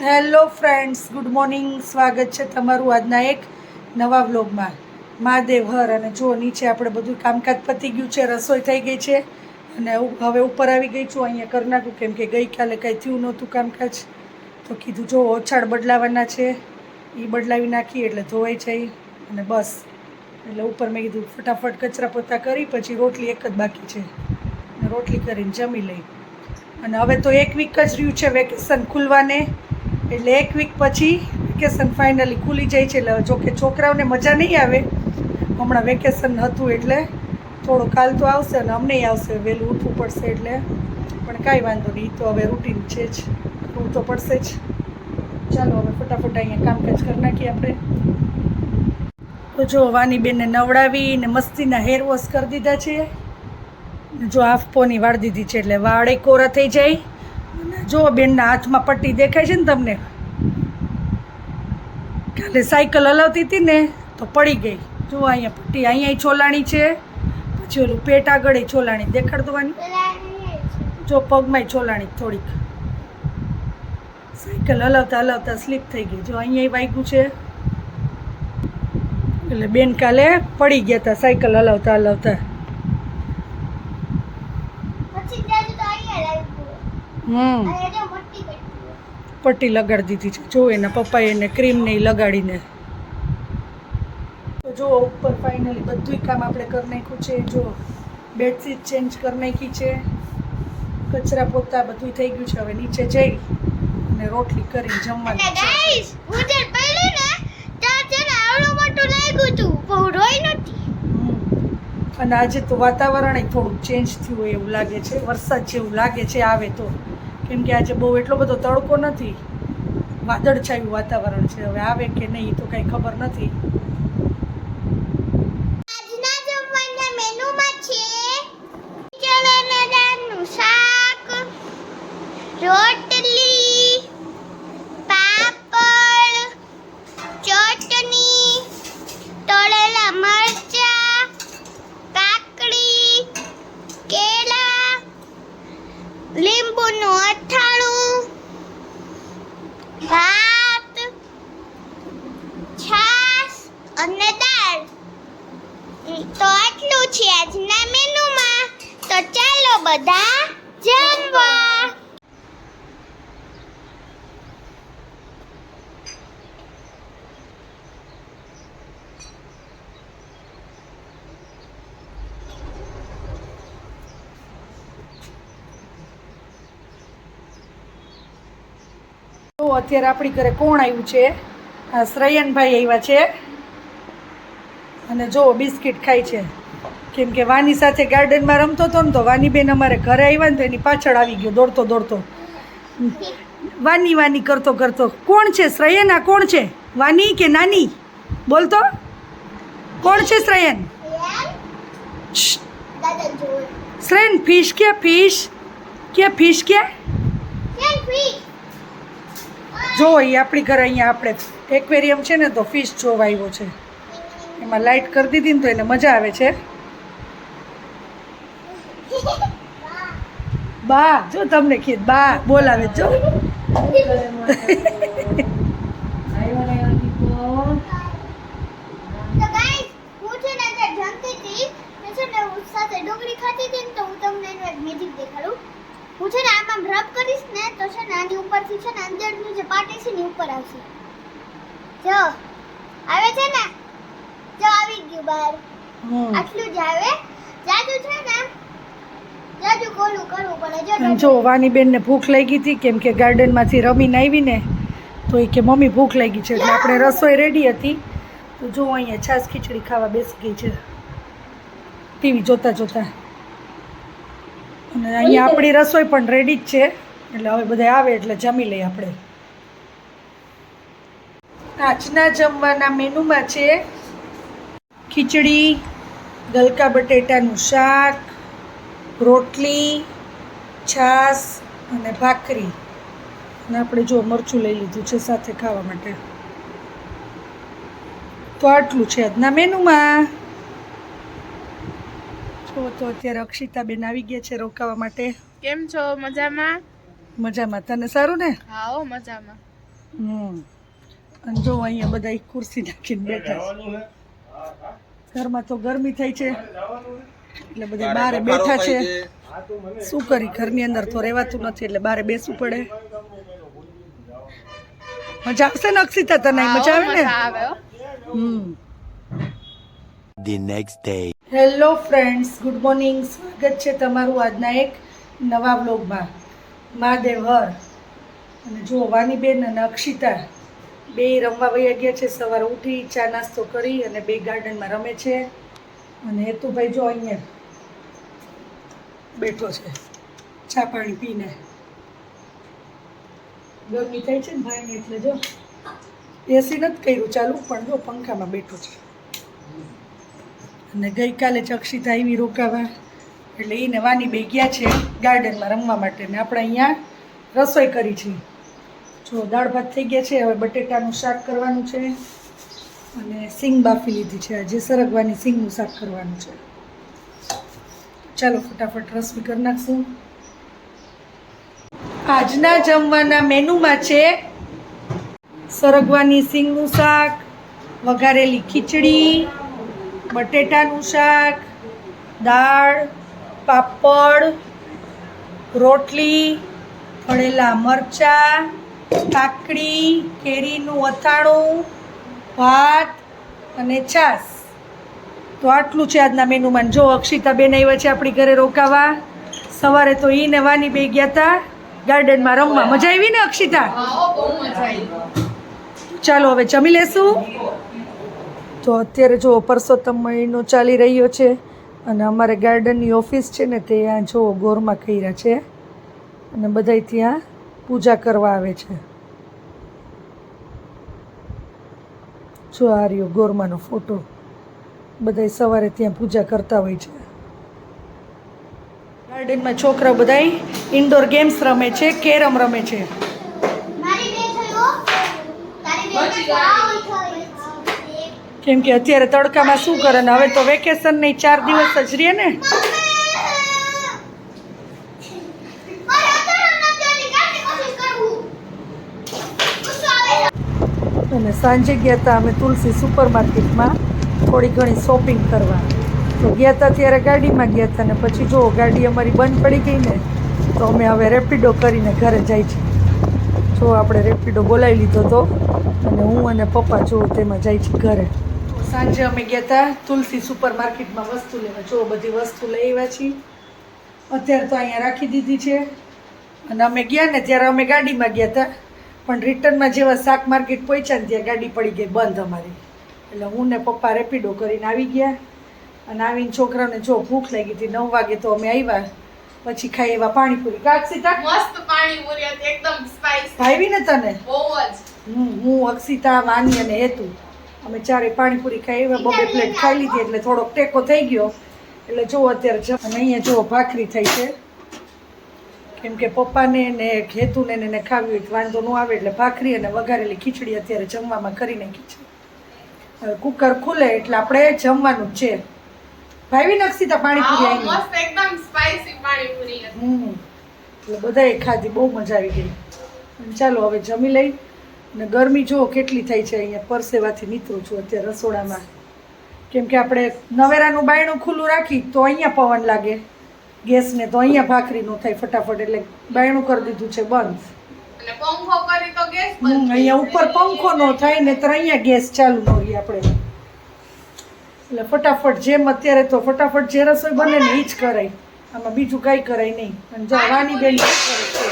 Hello friends, good morning. સ્વાગત છે તમારું આજના એક નવા વ્લોગમાં. મહાદેવ હર. અને જો નીચે આપણે બધું કામકાજ પતી ગયું છે, રસોઈ થઈ ગઈ છે અને હવે ઉપર આવી ગઈ છું. અહીંયા કરી નાખું કેમ કે ગઈકાલે કાંઈ થયું નહોતું કામકાજ, તો કીધું જો ઓછાળ બદલાવાના છે, એ બદલાવી નાખી એટલે ધોવાઈ જાય અને બસ. એટલે ઉપર મેં કીધું ફટાફટ કચરા પોતા કરી પછી રોટલી એક જ બાકી છે, રોટલી કરીને જમી લઈ. અને હવે તો એક વીક જ રહ્યું છે વેકેશન ખુલવાને, એટલે એક વીક પછી વેકેશન ફાઇનલી ખુલી જાય છે. એટલે જોકે છોકરાઓને મજા નહીં આવે, હમણાં વેકેશન હતું એટલે થોડો કાલ તો આવશે અને અમનેય આવશે, વહેલું ઉઠવું પડશે એટલે. પણ કાંઈ વાંધો નહીં, તો હવે રૂટીન છે જ, કરવું તો પડશે જ. ચાલો હવે ફટાફટ અહીંયા કામકાજ કરી નાખીએ આપણે. તો જો વાનીબેનને નવડાવી ને મસ્તીના હેર વોશ કરી દીધા છે. જો હાફ પોની વાળી દીધી છે એટલે વાળે કોરા થઈ જાય. જો બેનના હાથમાં પટ્ટી દેખાય છે ને તમને, કાલે સાયકલ હલાવતી હતી ને તો પડી ગઈ. જો અહીંયા પટ્ટી અહીંયા છોલાણી છે, પછી ઓલું પેટ આગળ છોલાણી દેખાડ દવાની, જો પગમાંય છોલાણી થોડીક. સાયકલ હલાવતા હલાવતા સ્લીપ થઈ ગઈ. જો અહીંયા વાગ્યું છે એટલે બેન કાલે પડી ગયા હતા સાયકલ હલાવતા હલાવતા. પટ્ટી લગાડી દીધી છે. જો એના પપ્પાએ એને ક્રીમ ને લગાડીને. તો જો ઉપર ફાઇનલી બધું કામ આપણે કરી નાખ્યું છે. જો બેડશીટ ચેન્જ કરી નાખી છે, કચરા પોતા બધું થઈ ગયું છે. હવે નીચે જઈ અને રોટલી કરીને જમવાનું છે. અને આજે તો વાતાવરણ થોડુંક ચેન્જ થયું હોય એવું લાગે છે, વરસાદ જેવું લાગે છે આવે તો, કેમ કે આજે બહુ એટલો બધો તડકો નથી, વાદળછાયું વાતાવરણ છે. હવે આવે કે નહીં તો કાંઈ ખબર નથી. આજના જમવાના મેનુમાં છે ચણાના દાળનું શાક, રોટલી, પાપડ, ચટણી, તળેલા મરચા, કાકડી, કેળા, લીંબુનું અથાણું, ભાત, છાશ અને દાળ. તો આટલું છે આજના મેનુમાં. તો ચાલો બધા જમવા. તો અત્યારે આપણી ઘરે કોણ આવ્યું છે? આ શ્રયનભાઈ આવ્યા છે અને જો બિસ્કિટ ખાય છે, કેમ કે વાની સાથે ગાર્ડનમાં રમતો હતો ને તો વાનીબેન અમારે ઘરે આવ્યા ને તો એની પાછળ આવી ગયો દોડતો દોડતો, વાની વાની કરતો કરતો. કોણ છે શ્રયન? આ કોણ છે? વાની કે નાની? બોલતો કોણ છે શ્રયન? શ્રયન ફિશ કે ફિશ કે ફિશ કે જો એ આપણી ઘરે અહીંયા આપણે એક્વેરિયમ છે ને તો ફિશ જોવા આવ્યો છે. એમાં લાઇટ કરી દીધી ને તો એને મજા આવે છે. બા જો તમને કીધ બા બોલાવે જો. તો ગાઈસ, હું છે ને આજે જમતી હતી ને છે ને હું સાથે ડુંગળી ખાતી હતી ને તો હું તમને એનું એક મેજિક દેખાડું. હું છે ને આમ રબ કરીશ ને તો છે ને આની ઉપરથી છે ને અંદરનું જે પાર્ટ છે ને ઉપર આવશે. જો આવે છે ને, જો આવી ગયું બહાર. આટલું જ આવે. જાજુ છે ને જાજુ કોલું કરવું પડે. જો વાનીબેનને ભૂખ લાગી હતી કેમ કે ગાર્ડનમાંથી રમીને આવીને તો એ કે મમ્મી ભૂખ લાગી છે, એટલે આપણે રસોઈ રેડી હતી. તો જો અહીંયા છાશ ખીચડી ખાવા બેસી ગઈ છે ટીવી જોતા જોતા. અને અહીંયા આપણી રસોઈ પણ રેડી જ છે, એટલે હવે બધા આવે એટલે જમી લઈએ આપણે. આજના જમવાના મેનુમાં છે ખીચડી, ગલકા બટેટાનું શાક, રોટલી, છાશ અને ભાખરી. અને આપણે જો મરચું લઈ લીધું છે સાથે ખાવા માટે. તો આટલું છે આજના મેનુમાં. તો અત્યારે અક્ષિતાબેન આવી ગયા છે રોકાવા માટે. કેમ છો? મજામાં? મજામાં. તને સારું ને? હા મજામાં. અને જો અહીંયા બધા ખુરશી નાખીને બેઠા છે. ઘરમાં તો ગરમી થઈ છે એટલે બધા બહાર બેઠા છે. શું કરી, ઘરની અંદર તો રહેવાતું નથી એટલે બહાર બેસવું પડે. મજા આવશે ને અક્ષિતા? તને મજા આવે ને? The next day. Hello friends, good morning. સ્વાગત છે તમારું આજના એક નવા વ્લોગમાં. મહાદેવ હર. અને જો વાનીબેન અને અક્ષિતા બે રમવા વયા ગયા છે. સવારે ઉઠી ચા નાસ્તો કરી અને બે ગાર્ડનમાં રમે છે. અને હેતુભાઈ જો અહીંયા બેઠો છે ચા પાણી પીને. ગરમી થઈ છે ને ભાઈને એટલે જો એસી નથી કર્યું ચાલુ, પણ જો પંખામાં બેઠો છે. અને ગઈકાલે જ અક્ષિતા આવી રોકાવા એટલે એને વાની બે ગયા છે ગાર્ડનમાં રમવા માટે. ને આપણે અહીંયા રસોઈ કરી છે. જો દાળ ભાત થઈ ગયા છે. હવે બટેટાનું શાક કરવાનું છે અને સિંગ બાફી લીધી છે. આજે સરગવાની સિંગનું શાક કરવાનું છે. ચાલો ફટાફટ રસોઈ કરી નાખશું. આજના જમવાના મેનુમાં છે સરગવાની સિંગનું શાક, વઘારેલી ખીચડી, બટેટાનું શાક, દાળ, પાપડ, રોટલી, તળેલા મરચાં, કાકડી, કેરીનું અથાણું, ભાત અને છાશ. તો આટલું છે આજના મેનુમાં. જો અક્ષિતાબેન આવ્યા છે આપણી ઘરે રોકાવા. સવારે તો ઈને વાની બે ગયા હતા ગાર્ડનમાં રમવા. મજા આવી ને અક્ષિતા? ચાલો હવે જમી લેશું. તો અત્યારે જો પરસોત્તમ મહિનો ચાલી રહ્યો છે અને અમારે ગાર્ડનની ઓફિસ છે ને તે ત્યાં જો ગોરમાં કર્યા છે અને બધા ત્યાં પૂજા કરવા આવે છે. જો આ રહ્યો ગોરમાનો ફોટો. બધા સવારે ત્યાં પૂજા કરતા હોય છે. ગાર્ડનમાં છોકરાઓ બધા ઇન્ડોર ગેમ્સ રમે છે, કેરમ રમે છે. કેમ કે અત્યારે તડકામાં શું કરે ને, હવે તો વેકેશન નહીં, 4 દિવસ જ રહે ને. અને સાંજે ગયા હતા અમે તુલસી સુપર માર્કેટમાં થોડી ઘણી શોપિંગ કરવા. તો ગયા હતા ત્યારે ગાડીમાં ગયા હતા ને પછી જો ગાડી અમારી બંધ પડી ગઈ ને તો અમે હવે રેપિડો કરીને ઘરે જાય છે. જો આપણે રેપિડો બોલાવી લીધો હતો અને હું અને પપ્પા જો તેમાં જાય છે ઘરે. સાંજે અમે ગયા હતા તુલસી સુપર માર્કેટમાં વસ્તુ લેવા. જો બધી વસ્તુ લઈ આવ્યા છીએ. અત્યારે તો અહીંયા રાખી દીધી છે. અને અમે ગયા ને ત્યારે અમે ગાડીમાં ગયા હતા, પણ રિટર્નમાં જેવા શાક માર્કેટ પહોંચ્યા ને ત્યાં ગાડી પડી ગઈ બંધ અમારી. એટલે હું ને પપ્પા રેપિડો કરીને આવી ગયા. અને આવીને છોકરાને જો ભૂખ લાગી હતી, 9 વાગે તો અમે આવ્યા. પછી ખાઈ એવા પાણીપુરી. કાક્ષિતા મસ્ત પાણીપુરી હતી, એકદમ સ્પાઈસી. ભાવી ને તને? બહુ જ. હું અક્ષિતા, વાની અને હેતુ અમે ચારે પાણીપુરી ખાઈ એવા. 2 પ્લેટ ખાઈ લીધી એટલે થોડોક ટેકો થઈ ગયો. એટલે જો અત્યારે અને અહીંયા જો ભાખરી થઈ છે. કેમ કે પપ્પાને ને હેતુને ને ખાવી હોય વાંધો ન આવે એટલે ભાખરી અને વઘારેલી ખીચડી અત્યારે જમવામાં કરી નાખી છે. હવે કુકર ખુલે એટલે આપણે જમવાનું જ છે. ભાવી નક્ષિતા પાણીપુરી આવી? મસ્ત એકદમ સ્પાઈસી પાણીપુરી હતી. એટલે બધાએ ખાધી, બહુ મજા આવી ગઈ. ચાલો હવે જમી લઈ. અને ગરમી જુઓ કેટલી થઈ છે. અહીંયા પરસેવાથી નીકળું છું અત્યારે રસોડામાં. કેમ કે આપણે નવેરાનું બાયણું ખુલ્લું રાખી તો અહીંયા પવન લાગે ગેસને, તો અહીંયા ભાખરી ન થાય ફટાફટ. એટલે બાયણું કરી દીધું છે બંધ. અને પંખો કરી તો ગેસ બંધ. અહીંયા ઉપર પંખો ન થાય ને તો અહીંયા ગેસ ચાલુ ન રહી આપણે. એટલે ફટાફટ જેમ અત્યારે તો ફટાફટ જે રસોઈ બને ને એ જ કરાય. આમાં બીજું કાંઈ કરાય નહીં. અને જો વાની બેન કરે છે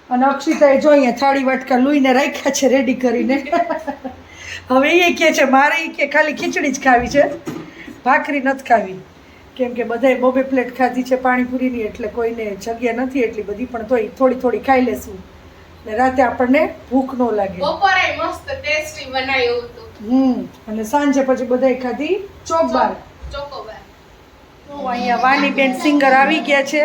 અને અક્ષિતાએ જો અહીંયા થાળી વાટકા લૂઈને રાખ્યા છે રેડી કરીને. હવે એ કહે છે મારે કે ખાલી ખીચડી જ ખાવી છે, ભાખરી નથી ખાવી. કેમ કે બધાએ 2 પ્લેટ ખાધી છે પાણીપુરીની એટલે કોઈને જગ્યા નથી એટલી બધી, પણ તોય થોડી થોડી ખાઈ લેશું એટલે રાતે આપણને ભૂખ ન લાગે. બપોરે મસ્ત ટેસ્ટી બનાવ્યું હતું. અને સાંજે પછી બધાએ ખાધી ચોકબાર. ચોકોબાર. અહીંયા વાની બેન સિંગર આવી ગયા છે.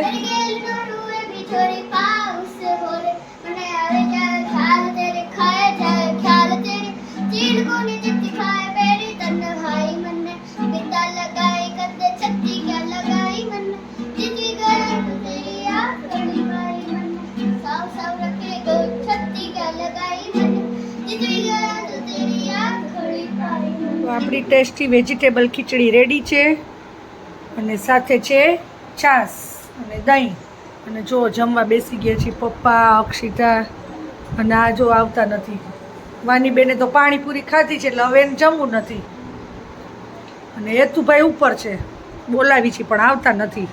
लगाई આપણી ટેસ્ટી વેજીટેબલ ખીચડી રેડી છે અને સાથે છે છાશ અને દહીં. અને જો જમવા બેસી ગયા છીએ પપ્પા, અક્ષિતા અને આ જો આવતા નથી. વાની બેને તો પાણીપુરી ખાધી છે એટલે હવે એને જમવું નથી. અને હેતુભાઈ ઉપર છે, બોલાવી છે પણ આવતા નથી.